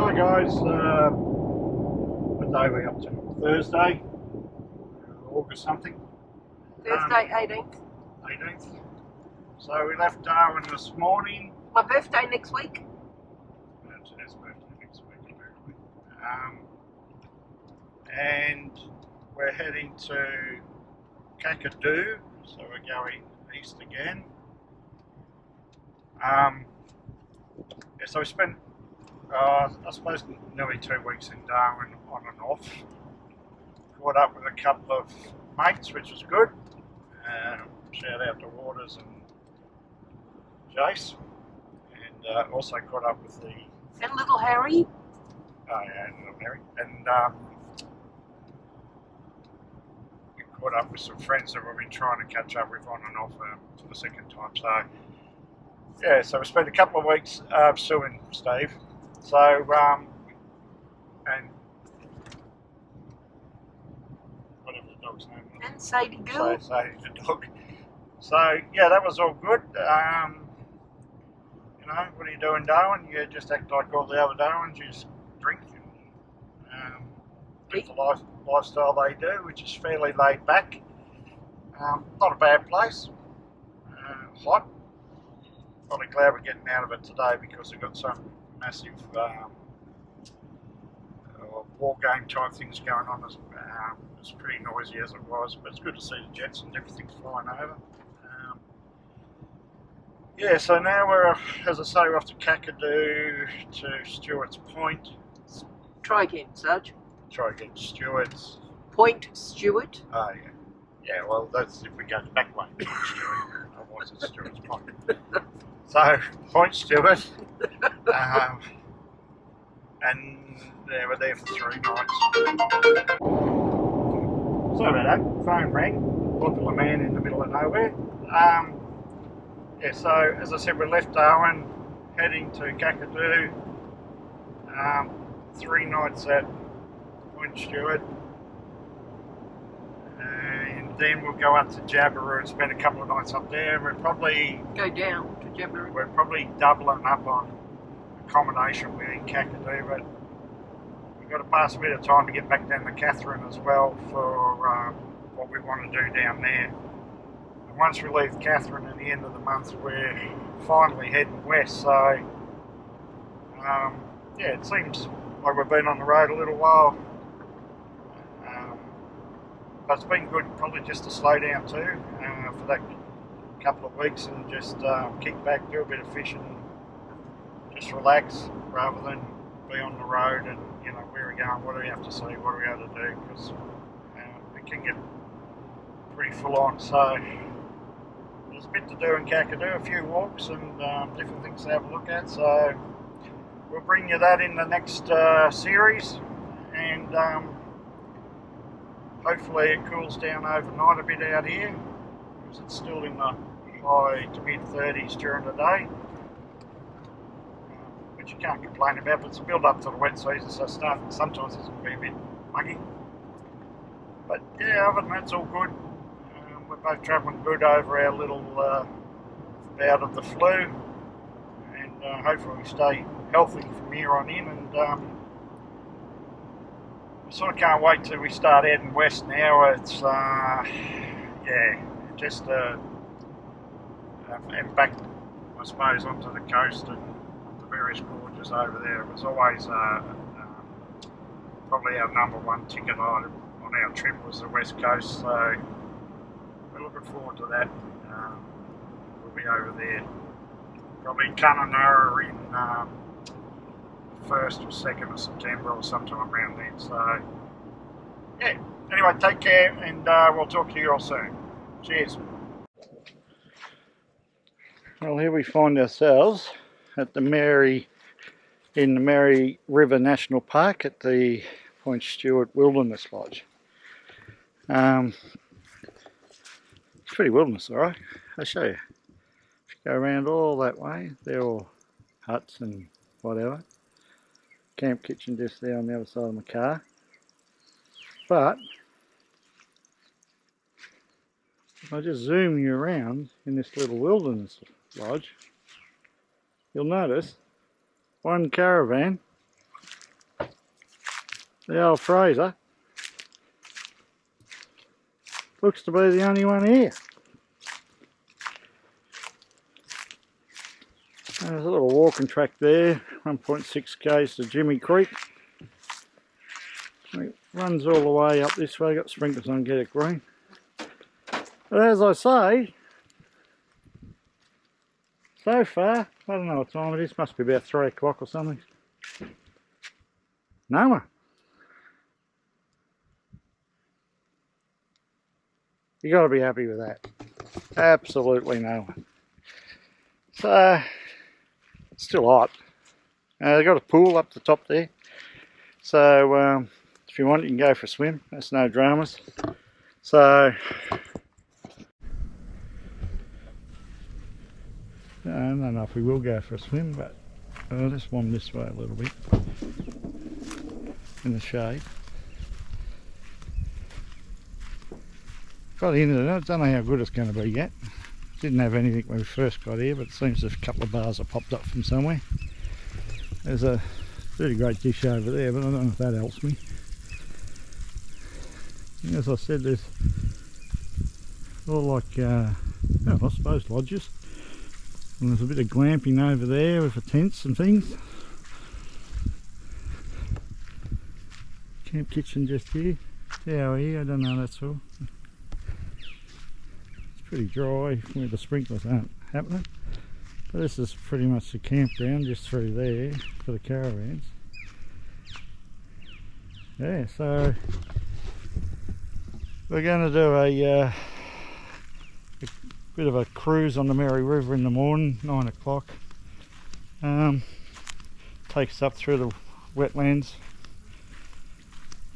Hi guys, what day are we up to? Thursday, August something. Thursday 18th. 18th. So we left Darwin this morning. My birthday next week. It's his birthday next week, apparently. And we're heading to Kakadu, so we're going east again. So we spent I suppose nearly 2 weeks in Darwin on and off. Caught up with a couple of mates, which was good. Shout out to Waters and Jace. And also caught up with the... And little Harry. Oh yeah, and little Harry. And we caught up with some friends that we've been trying to catch up with on and off for the second time. So yeah, so we spent a couple of weeks suing Steve. So, and whatever the dog's name was. And Sadie Girl. Sadie the dog. So, yeah, that was all good. You know, what do you do in Darwin? You just act like all the other Darwins. You just drink and live the lifestyle they do, which is fairly laid back. Not a bad place. Hot. Probably glad we're getting out of it today because we've got some massive war game type things going on. It's pretty noisy as it was, but it's good to see the jets and everything's flying over. Yeah, so now we're, as I say, we're off to Kakadu, to Stuart's Point. Try again, Sarge. Try again, Stuart's. Point Stuart. Oh, yeah. Yeah, well, that's if we go back way. Stuart. Otherwise it's Stuart's Point. So, Point Stuart. And yeah, we're there for 3 nights. Sorry about that, phone rang. Popular man in the middle of nowhere. Yeah, so as I said, we left Darwin, heading to Kakadu. 3 nights at Point Stuart. And then we'll go up to Jabiru and spend a couple of nights up there. We're probably... Go down to Jabiru. We're probably doubling up on accommodation within Kakadu, but we've got to pass a bit of time to get back down to Catherine as well for what we want to do down there. And once we leave Catherine at the end of the month, we're finally heading west. So yeah, it seems like we've been on the road a little while, but it's been good probably just to slow down too for that couple of weeks and just kick back, do a bit of fishing, just relax rather than be on the road and, you know, where are we going, what do we have to see, what do we have to do, because it can get pretty full on. So there's a bit to do in Kakadu, a few walks and different things to have a look at. So we'll bring you that in the next series, and hopefully it cools down overnight a bit out here because it's still in the high to mid 30s during the day. Which you can't complain about, but it's a build up to the wet season, so sometimes it's going to be a bit muggy. But yeah, other than that, it's all good. We're both travelling good over our little bout of the flu, and hopefully we stay healthy from here on in. And I sort of can't wait till we start heading west now. It's yeah, just and back, I suppose, onto the coast and various gorges over there. It was always probably our #1 ticket item on our trip was the west coast, so we're looking forward to that. We'll be over there probably Kununurra in 1st or 2nd of September or sometime around then. So yeah, anyway, take care, and we'll talk to you all soon. Cheers. Well, here we find ourselves at the Mary River National Park at the Point Stuart Wilderness Lodge. It's pretty wilderness, alright. I'll show you. If you go around all that way, they're all huts and whatever. Camp kitchen just there on the other side of my car. But if I just zoom you around in this little wilderness lodge, you'll notice one caravan The old Fraser. Looks to be the only one here. There's a little walking track there, 1.6 k's to Jimmy Creek. It runs all the way up this way, got sprinklers on, get it green. But as I say, so far, I don't know what time it is, must be about 3 o'clock or something. No one. You got to be happy with that. Absolutely no one. So, it's still hot. They've got a pool up the top there. So, if you want, you can go for a swim. That's no dramas. So, I don't know if we will go for a swim, but I'll just warm this way a little bit in the shade. Got into it, I don't know how good it's going to be yet. Didn't have anything when we first got here, but it seems there's a couple of bars have popped up from somewhere. There's a really great dish over there, but I don't know if that helps me. And as I said, there's all like, I suppose lodges. And there's a bit of glamping over there with the tents and things. Camp kitchen just here. Tower here, I don't know, that's all. It's pretty dry where the sprinklers aren't happening. But this is pretty much the campground just through there for the caravans. Yeah, so we're going to do a bit of a cruise on the Mary River in the morning, 9 o'clock. Take us up through the wetlands.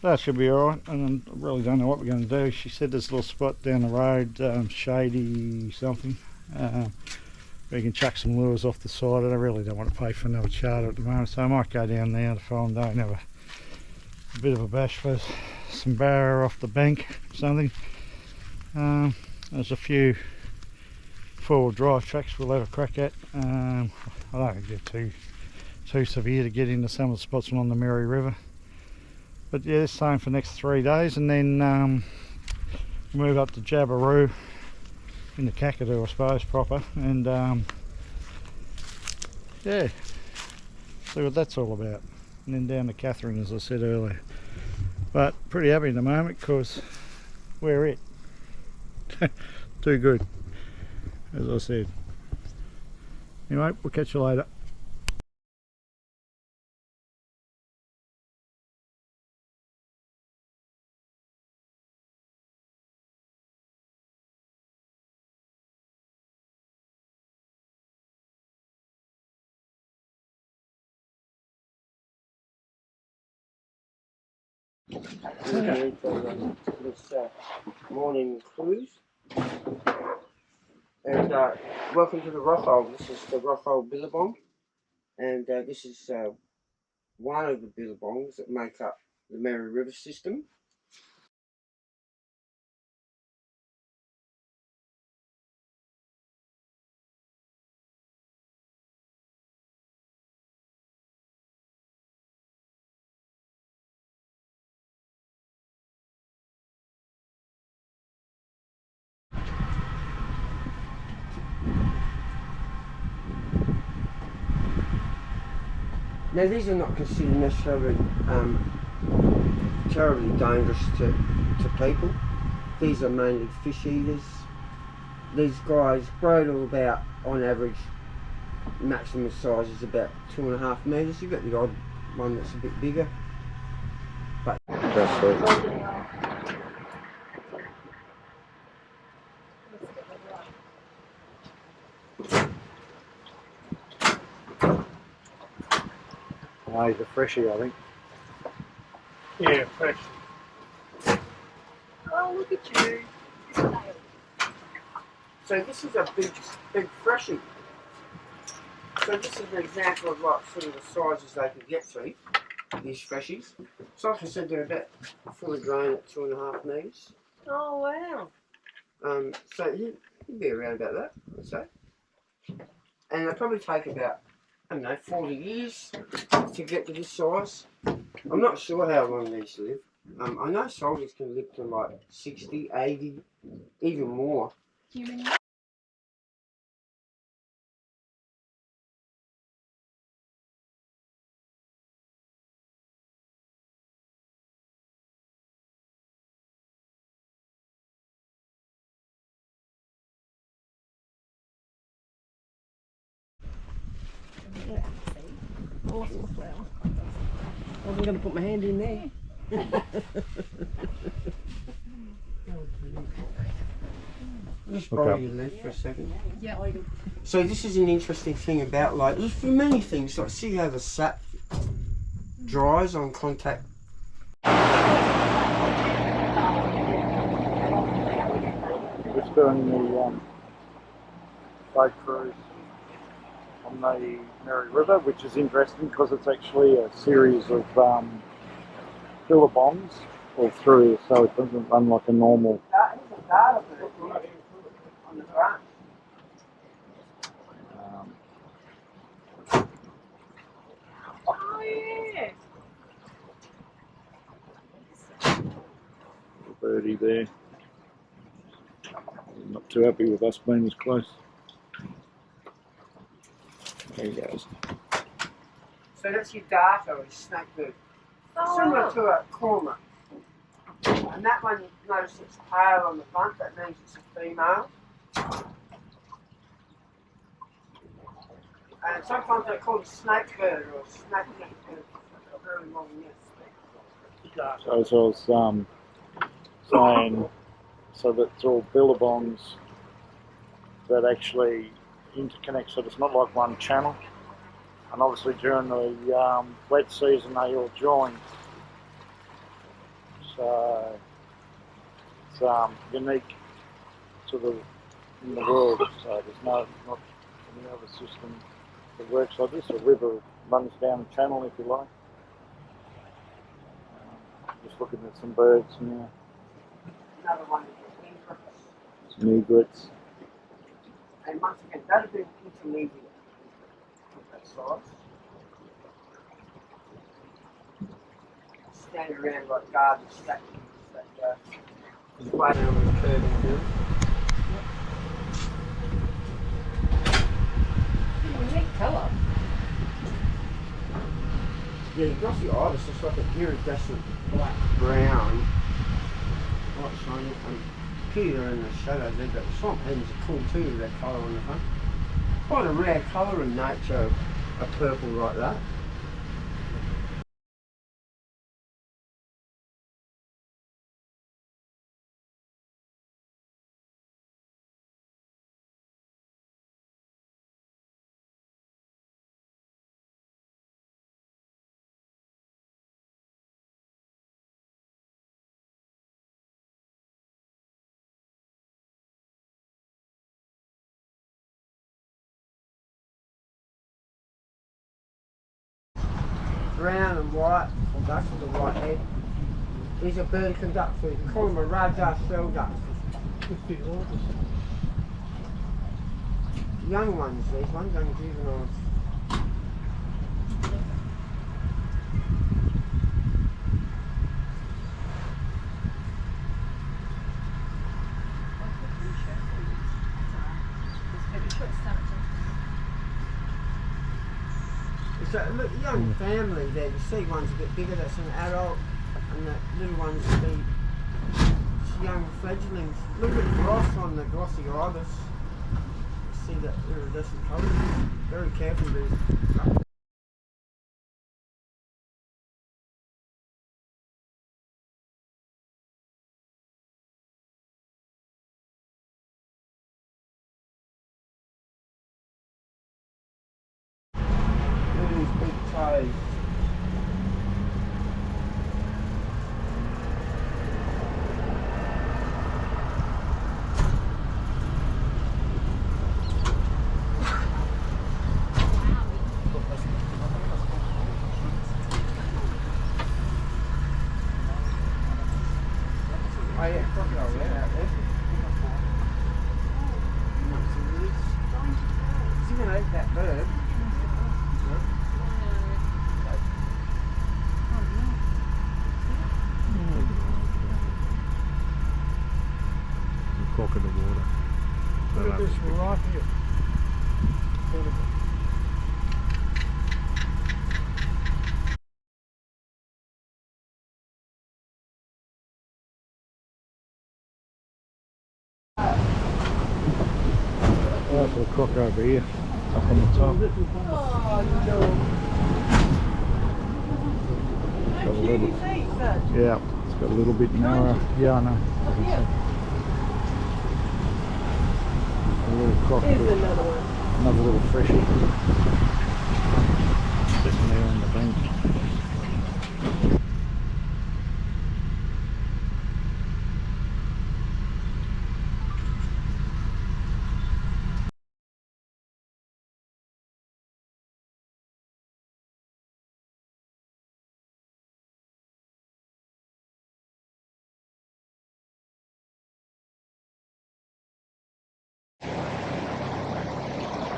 That should be alright, and I really don't know what we're going to do. She said there's a little spot down the road, shady something. We can chuck some lures off the side. I really don't want to pay for another charter at the moment, so I might go down there the following day and have a bit of a bash for some barra off the bank or something. There's a few four-wheel drive tracks we'll have a crack at. I don't think they're too severe to get into some of the spots along the Mary River. But yeah, it's same for the next 3 days, and then move up to Jabiru in the Kakadu, I suppose, proper, and yeah, see what that's all about. And then down to Catherine, as I said earlier. But pretty happy at the moment because we're it. Too good, as I said. Anyway, we'll catch you later. This morning cruise, and welcome to the Rockhole. This is the Rockhole billabong, and this is one of the billabongs that make up the Mary River system. Now these are not considered necessarily terribly dangerous to people. These are mainly fish eaters. These guys grow to about, on average, maximum size is about 2.5 metres. You've got the odd one that's a bit bigger. But just Oh, he's a freshie, I think. Yeah, fresh. Oh, look at you. so this is a big freshie. So this is an example of like sort of the sizes they can get to, these freshies. So like I said, they're about fully grown at 2.5 metres. Oh, wow. So you'd be around about that, I'd say. And they probably take about, I don't know, 40 years to get to this size. I'm not sure how long these live. I know soldiers can live to like 60, 80, even more. Human. Awesome flower. I wasn't going to put my hand in there. Just borrow your lens for a second. Yeah, I do. So this is an interesting thing about like, for many things, like see how the sap dries on contact. Just doing the boat cruise on the Mary River, which is interesting because it's actually a series of billabongs all through, so it doesn't run like a normal. Oh, yeah. Little birdie there. Not too happy with us being as close. There he goes. So that's your darter or snakebird. Oh, Similar wow. to a cormorant. And that one, you notice it's pale on the front, that means it's a female. And sometimes they call it snakebird or snakeneck bird. A very long nest. So as I was saying, so that's all billabongs that actually interconnect, so it's not like one channel. And obviously during the wet season they all join. So it's unique to the in the world. So there's not any other system that works like this. A river runs down the channel, if you like. Just looking at some birds now. Another one is the Some egrets. And once again, that'll be intermediate with that size. Stand around like garden statues that sway down the curving hill. Unique colour. Yeah, the glossy ibis is like an iridescent black brown. Quite shiny. Here in the shadow there, but swamp hens are cool too, that colour on the front. Quite a rare colour in nature, a purple like that. Brown and white, that's with a white head. These are bird conductors. We call them a Raja shell duck. Young ones, these ones, young juveniles. It's a young family there. You see one's a bit bigger, that's an adult, and the little ones would be young fledglings. A little bit of gloss on the glossy ibis. See that iridescent colour. Very careful with these. Look at these big toes. Oh yeah, crocodile there out there. Is he going to eat that bird? look at the water. Look at this right here. That's the crook over here, up on the top. Got a little, yeah, it's got a little bit narrow. Yeah, I know. I can see. A little crook. Another little freshie. Sitting there on the bank.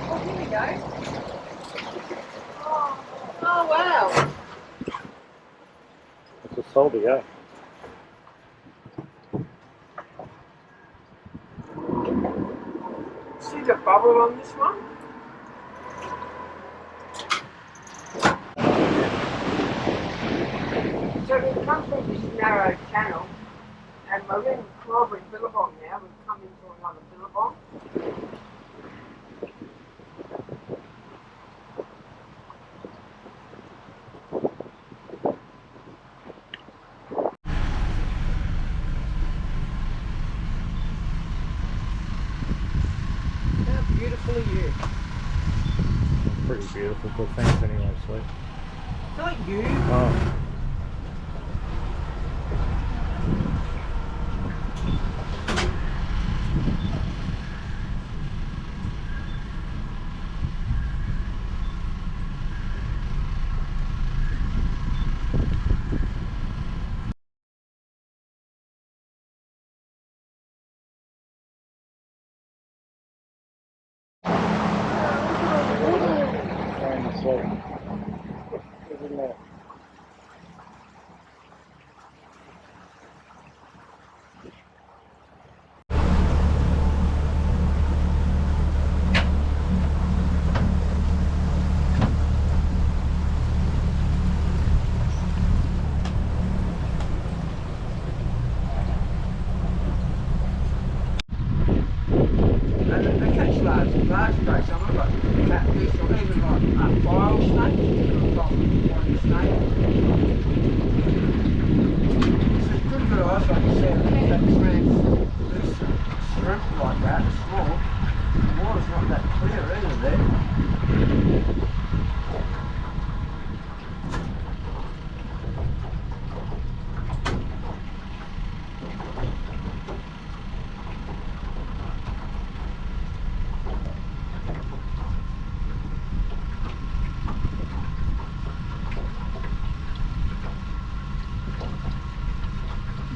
Oh, here we go. Oh wow. It's a salty, eh? See the bubble on this one? So we've come through this narrow channel and we're in billabong now. We've come into another billabong. How beautiful are you? Pretty beautiful, but thanks anyway, sweet. Not you. Oh. Isn't that? And they catch large snakes. I've got catfish or even like file snakes. I've got one snake. It's a good variety, like you said, that trans shrimp like that, small. The water's not that clear either there.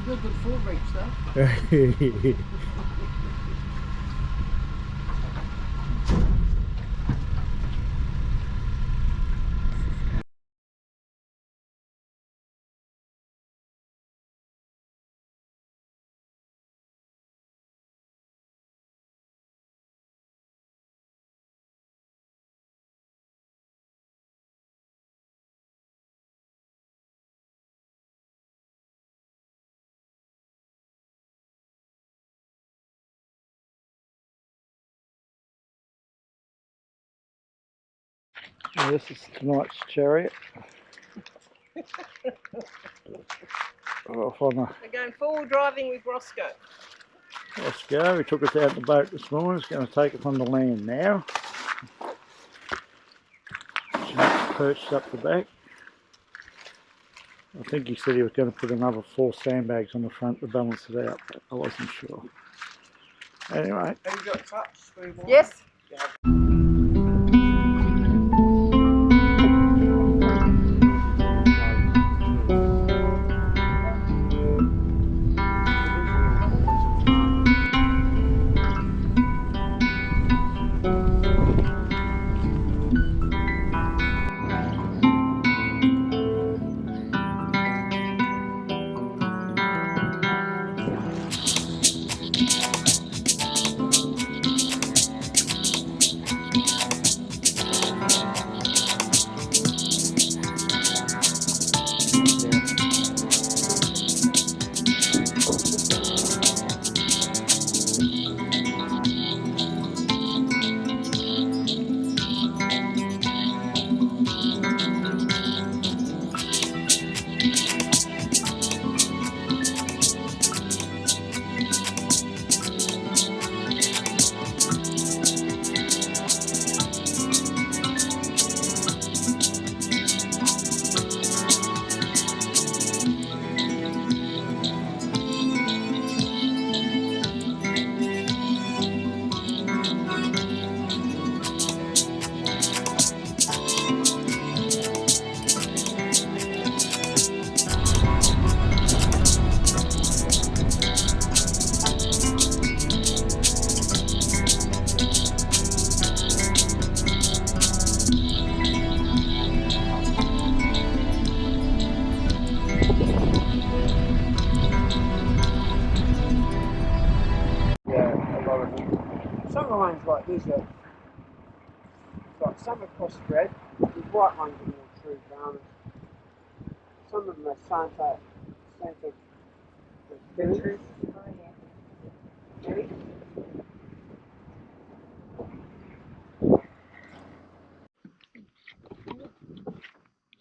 Good with full reach though. This is tonight's chariot. Off on the We're going forward driving with Roscoe. Let's go. He took us out the boat this morning. He's going to take us on the land now. She's perched up the back. I think he said he was going to put another 4 sandbags on the front to balance it out, but I wasn't sure. Anyway. Have you got cups? Yes. These are like some are crossbred. The white ones are more true garners. Some of them are Santa. True.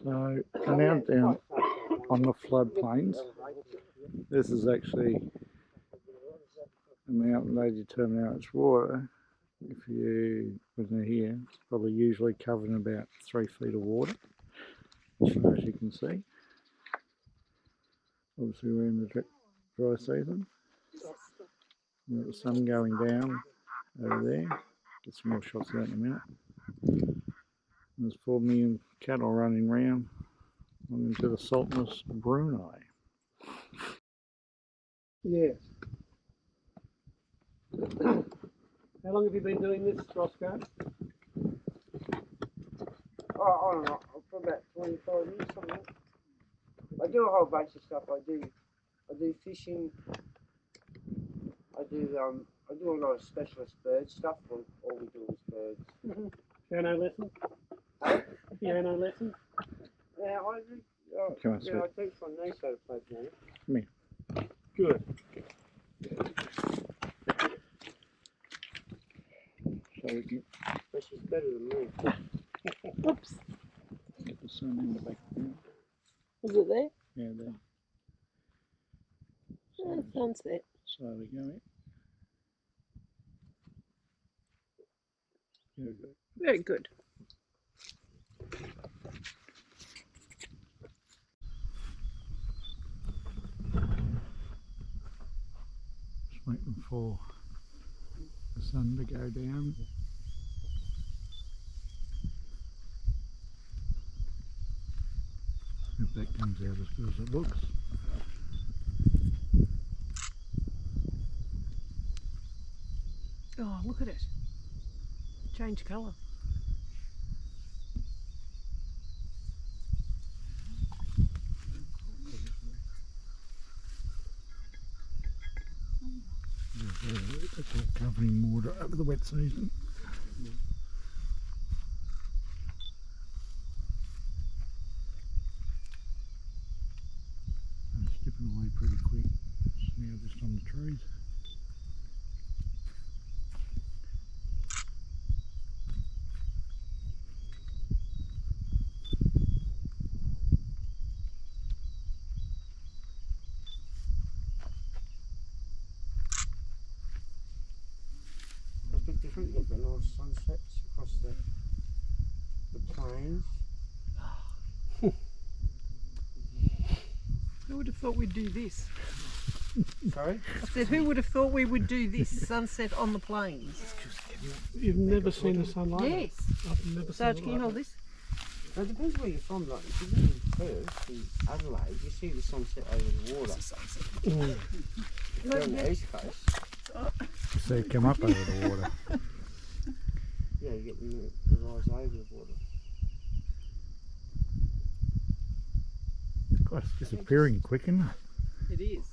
So now down on the floodplains, this is actually a mountain they determine how much water. If you wasn't here, it's probably usually covered in about 3 feet of water, as far as you can see. Obviously we're in the dry season. We've got the sun going down over there. Get some more shots of that in a minute. There's 4 million cattle running around on into the saltness of Brunei. Yes. How long have you been doing this, Roscoe? Oh, I don't know, for about 25 years, something like that. I do a whole bunch of stuff. I do fishing. I do a lot of specialist bird stuff. All we do is birds. Piano lesson? Piano lesson? Yeah, I do. Come on, yeah, sweet. I teach my niece how to play piano. Come here. Good. So we can But she's better than me. Oops. get the sun in the background. Is it there? Yeah, there. Oh, sunset. Slowly going. Very good. Very good. Just waiting for the sun to go down. If that comes out as good as it looks. Oh, look at it. Change colour. It's all covered in water over the wet season. And it's dipping away pretty quick. It's now just on the trees. It's a bit different. You've got nice sunsets across the plains. Who would have thought we'd do this? Sorry? I said, who would have thought we would do this sunset on the plains? You've never seen the sun like Yes. that? I've never seen Sarge, it can you like hold that. this? It depends where you're from. Like, if you live in Perth, in Adelaide, you see the sunset over the water. Mm. If you're on the east coast, See it come up over the water. yeah, you get the rise over the water. God, it's disappearing quick, isn't it? It is.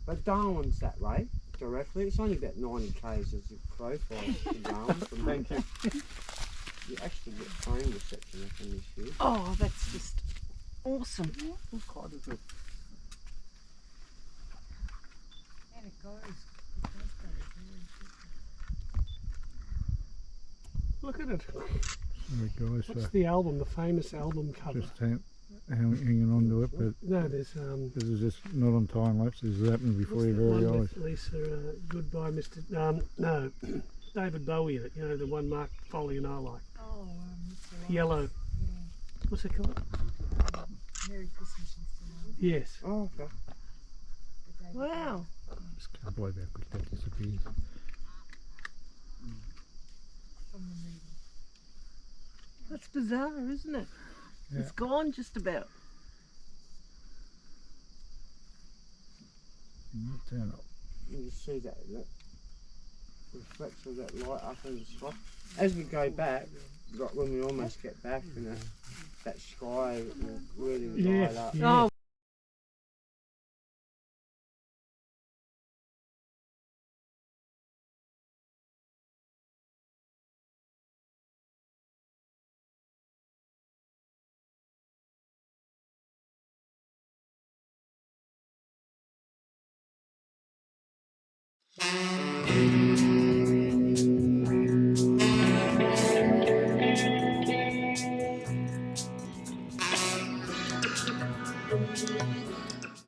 But Darwin's that way, directly. It's only about 90 k's as you crow flies to Darwin. Thank you. You actually get phone reception up in this field. Oh, that's just awesome. Quite a good. And it goes. Look at it. Sorry guys What's for the album, the famous album cover? just hanging on to it, but No, there's this is just not on time lapse. This is happening before your very one eyes. with Lisa, Goodbye Mr. No, David Bowie in it, you know, the one Mark Foley and I like. Oh, Yellow. What's it called? Merry Christmas, Mr. Yes. Oh, okay. Wow. Just can't believe how quick that disappears. That's bizarre, isn't it? Yeah. It's gone just about. Turn up. You see that reflects of that light up in the sky. As we go back, like when we almost get back, you know, that sky will really light up. Yeah. Oh, Bye.